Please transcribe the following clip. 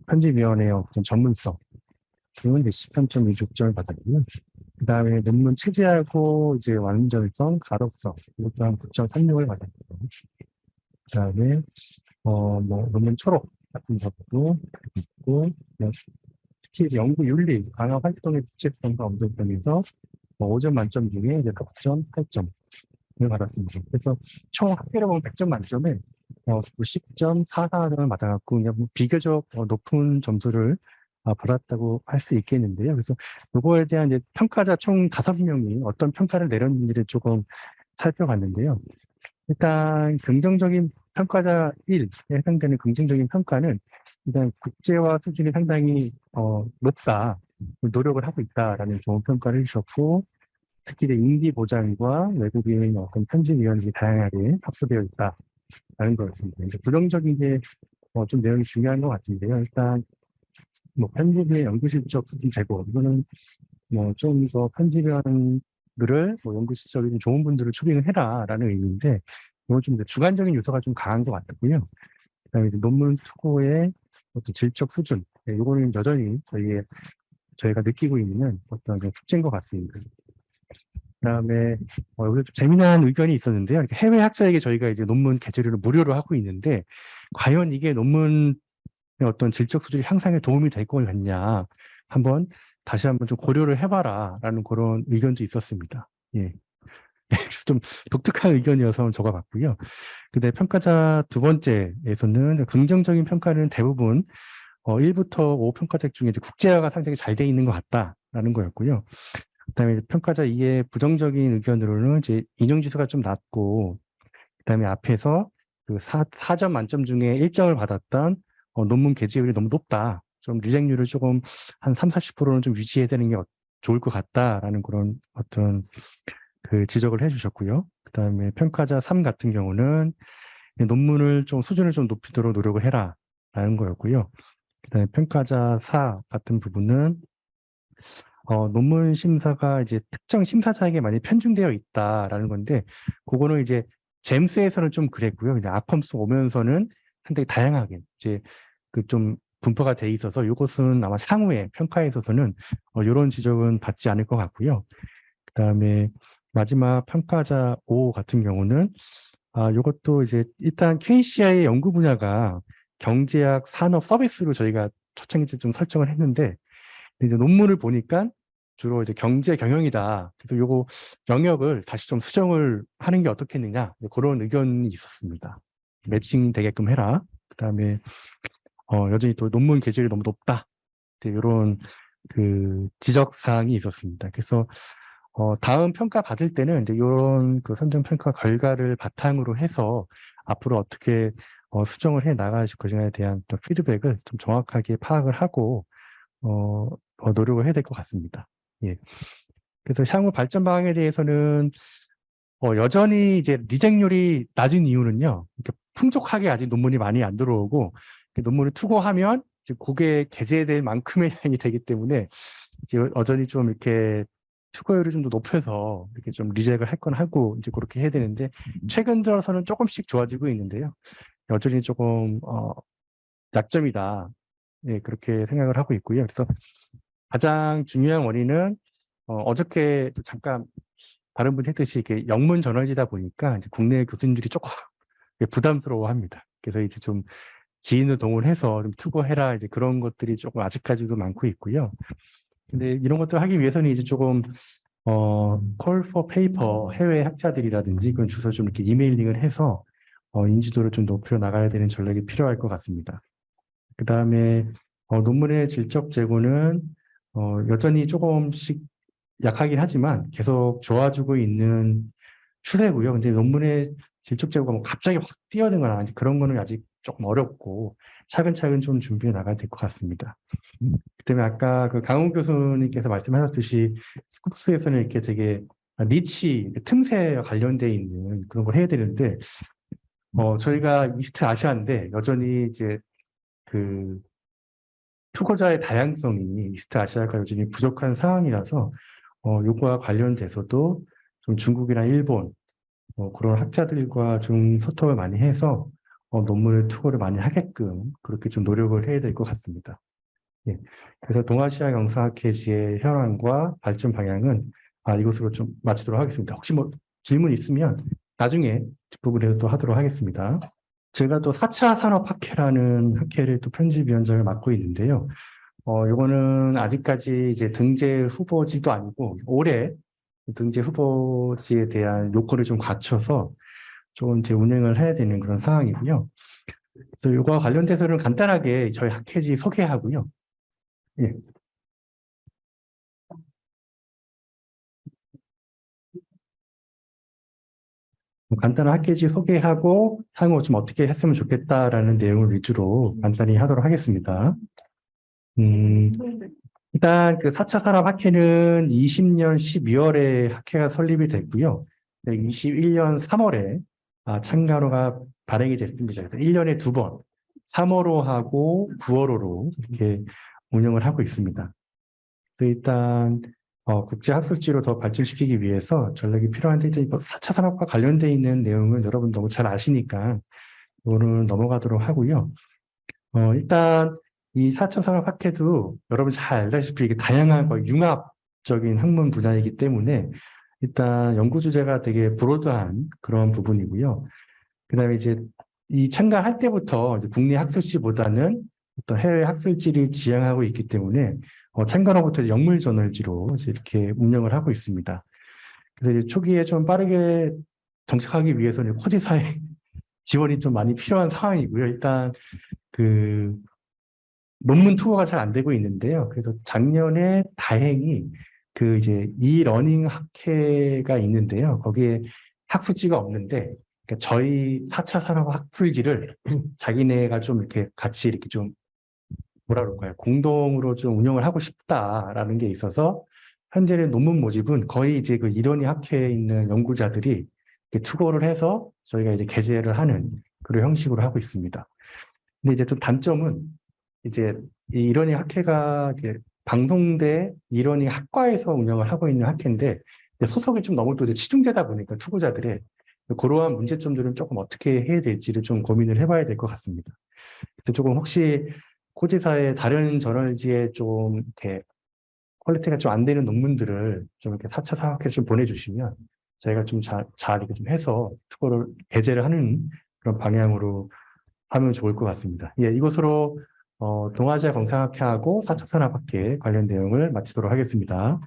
편집위원회의 어떤 전문성, 그건 이제 13.26점을 받았고요. 그 다음에 논문 체제하고 이제 완전성, 가독성, 이것도 한 9.36을 받았고요. 그 다음에, 논문 초록 같은 것도 있고, 특히 연구 윤리, 강화 활동의 직접성과 엄정성에서 5점 만점 중에 이제 6.8점을 받았습니다. 그래서 총 합계로 보면 100점 만점에 90.44점을 받아갖고 그냥 비교적 높은 점수를 받았다고 할 수 있겠는데요. 그래서 이거에 대한 이제 평가자 총 5명이 어떤 평가를 내렸는지를 조금 살펴봤는데요. 일단 긍정적인 평가자 1에 해당되는 긍정적인 평가는 일단 국제화 수준이 상당히 높다, 노력을 하고 있다라는 좋은 평가를 주셨고, 특히 이제 인기 보장과 외국인 어떤 편집위원들이 다양하게 합수되어 있다라는 거였습니다. 이제 부정적인 게 좀 내용이 중요한 것 같은데요. 일단 편집의 연구 실적 수준 제고, 이거는 좀 더 편집위원들을 연구 실적이 좀 좋은 분들을 초빙을 해라라는 의미인데, 이건 좀 주관적인 요소가 좀 강한 것 같고요. 그다음에 이제 논문 투고의 어떤 질적 수준, 이거는 여전히 저희가 느끼고 있는 어떤 숙제인 것 같습니다. 그다음에 여기 좀 재미난 의견이 있었는데요. 이렇게 해외 학자에게 저희가 이제 논문 개재료를 무료로 하고 있는데, 과연 이게 논문의 어떤 질적 수준 향상에 도움이 될 것 같냐, 다시 한번 좀 고려를 해봐라라는 그런 의견도 있었습니다. 예. 그래서 좀 독특한 의견이어서 적어봤고요. 근데 평가자 두 번째에서는 긍정적인 평가는 대부분 1부터 5 평가자 중에 이제 국제화가 상당히 잘 돼 있는 것 같다라는 거였고요. 그다음에 평가자 2의 부정적인 의견으로는 이제 인용지수가 좀 낮고, 그다음에 앞에서 그 4점 만점 중에 1점을 받았던 논문 게재율이 너무 높다. 좀 리젝률을 조금 한 30-40%는 좀 유지해야 되는 게 좋을 것 같다라는 그런 어떤 그 지적을 해주셨고요. 그다음에 평가자 3 같은 경우는 논문을 좀 수준을 좀 높이도록 노력을 해라라는 거였고요. 그다음에 평가자 4 같은 부분은 논문 심사가 이제 특정 심사자에게 많이 편중되어 있다라는 건데, 그거는 이제 잼스에서는 좀 그랬고요. 이제 아컴스 오면서는 상당히 다양하게 이제 그 좀 분포가 돼 있어서 이것은 아마 향후에 평가에 있어서는 이런 지적은 받지 않을 것 같고요. 그다음에 마지막 평가자 5 같은 경우는 이것도 이제 일단 KCI의 연구 분야가 경제학, 산업, 서비스로 저희가 초창기 좀 설정을 했는데, 이제 논문을 보니까 주로 이제 경제 경영이다. 그래서 요거 영역을 다시 좀 수정을 하는 게 어떻겠느냐, 그런 의견이 있었습니다. 매칭 되게끔 해라. 그다음에 여전히 또 논문 게재율이 너무 높다. 이런 그 지적 사항이 있었습니다. 그래서 다음 평가 받을 때는 이제 이런 그 선정 평가 결과를 바탕으로 해서 앞으로 어떻게 수정을 해 나갈 것인가에 대한 또 피드백을 좀 정확하게 파악을 하고 노력을 해야 될 것 같습니다. 예. 그래서 향후 발전 방향에 대해서는 여전히 이제 리젝률이 낮은 이유는요, 이렇게 풍족하게 아직 논문이 많이 안 들어오고, 논문을 투고하면 이제 그게 게재될 만큼의 양이 되기 때문에 이제 여전히 좀 이렇게 투고율을 좀 더 높여서 이렇게 좀 리젝을 할 건 하고 이제 그렇게 해야 되는데, 최근 들어서는 조금씩 좋아지고 있는데요, 여전히 조금 약점이다. 예, 그렇게 생각을 하고 있고요. 그래서 가장 중요한 원인은 어저께 또 잠깐 다른 분이 했듯이 이렇게 영문 저널지다 보니까 이제 국내 교수님들이 조금 부담스러워합니다. 그래서 이제 좀 지인을 동원해서 좀 투고해라, 이제 그런 것들이 조금 아직까지도 많고 있고요. 근데 이런 것들 하기 위해서는 이제 조금 call for paper 해외 학자들이라든지 그런 주소 좀 이렇게 이메일링을 해서 인지도를 좀 높여 나가야 되는 전략이 필요할 것 같습니다. 그 다음에 논문의 질적 제고는 여전히 조금씩 약하긴 하지만 계속 좋아지고 있는 추세고요. 근데 논문의 질적 제고가 뭐 갑자기 확 뛰어들거나 그런 거는 아직 조금 어렵고 차근차근 좀 준비해 나가야 될 것 같습니다. 그다음에 아까 그 강훈 교수님께서 말씀하셨듯이 스쿱스에서는 이렇게 되게 니치, 틈새와 관련돼 있는 그런 걸 해야 되는데, 저희가 이스트 아시아인데 여전히 이제 그 투고자의 다양성이 이스트 아시아가 여전히 부족한 상황이라서 요거와 관련돼서도 좀 중국이나 일본 그런 학자들과 좀 소통을 많이 해서 논문을 투고를 많이 하게끔 그렇게 좀 노력을 해야 될 것 같습니다. 예. 그래서 동아시아 영상학회지의 현황과 발전 방향은 이것으로 좀 마치도록 하겠습니다. 혹시 뭐 질문 있으면 나중에 뒷부분에서 또 하도록 하겠습니다. 제가 또 4차 산업학회라는 학회를 또 편집위원장을 맡고 있는데요. 이거는 아직까지 이제 등재 후보지도 아니고 올해 등재 후보지에 대한 요건을 좀 갖춰서 좀 이제 운행을 해야 되는 그런 상황이고요. 그래서 이거와 관련돼서는 간단하게 저희 학회지 소개하고요. 예. 간단한 학회지 소개하고 향후 좀 어떻게 했으면 좋겠다라는 내용을 위주로 간단히 하도록 하겠습니다. 음, 일단 그 4차 산업학회는 20년 12월에 학회가 설립이 됐고요. 21년 3월에 참가로가 발행이 됐습니다. 그래서 1년에 두 번, 3월호 하고 9월호로 이렇게 운영을 하고 있습니다. 그래서 일단 국제학술지로 더 발전시키기 위해서 전략이 필요한데 이제 4차 산업과 관련돼 있는 내용을 여러분 너무 잘 아시니까 이거는 넘어가도록 하고요. 일단 이 4차 산업학회도 여러분 잘 알다시피 이게 다양한 거의 융합적인 학문 분야이기 때문에 일단 연구 주제가 되게 브로드한 그런 부분이고요. 그다음에 이제 이 참가할 때부터 이제 국내 학술지보다는 어떤 해외 학술지를 지향하고 있기 때문에 참가로부터 영물 저널지로 이렇게 운영을 하고 있습니다. 그래서 이제 초기에 좀 빠르게 정착하기 위해서는 코지사의 지원이 좀 많이 필요한 상황이고요. 일단 그 논문 투어가 잘 안 되고 있는데요. 그래서 작년에 다행히 그 이제 이러닝 학회가 있는데요. 거기에 학술지가 없는데 그러니까 저희 4차 산업 학술지를 자기네가 좀 이렇게 같이 이렇게 좀 뭐라 그럴까요? 공동으로 좀 운영을 하고 싶다라는 게 있어서 현재는 논문 모집은 거의 이제 그 이러닝 학회에 있는 연구자들이 투고를 해서 저희가 이제 게재를 하는 그런 형식으로 하고 있습니다. 근데 이제 좀 단점은 이제 이 이러닝 학회가 이제 방송대 이러닝 학과에서 운영을 하고 있는 학회인데 소속이 좀 너무 또 이제 치중되다 보니까 투고자들의 그러한 문제점들은 조금 어떻게 해야 될지를 좀 고민을 해봐야 될 것 같습니다. 그래서 조금 혹시 코지사의 다른 저널지에 좀 이렇게 퀄리티가 좀 안 되는 논문들을 좀 이렇게 4차 사학회를 좀 보내주시면 저희가 좀 잘 이렇게 좀 해서 투고를 게재를 하는 그런 방향으로 하면 좋을 것 같습니다. 예, 이것으로 동아시아 경상학회하고 4차 산업학회 관련 내용을 마치도록 하겠습니다.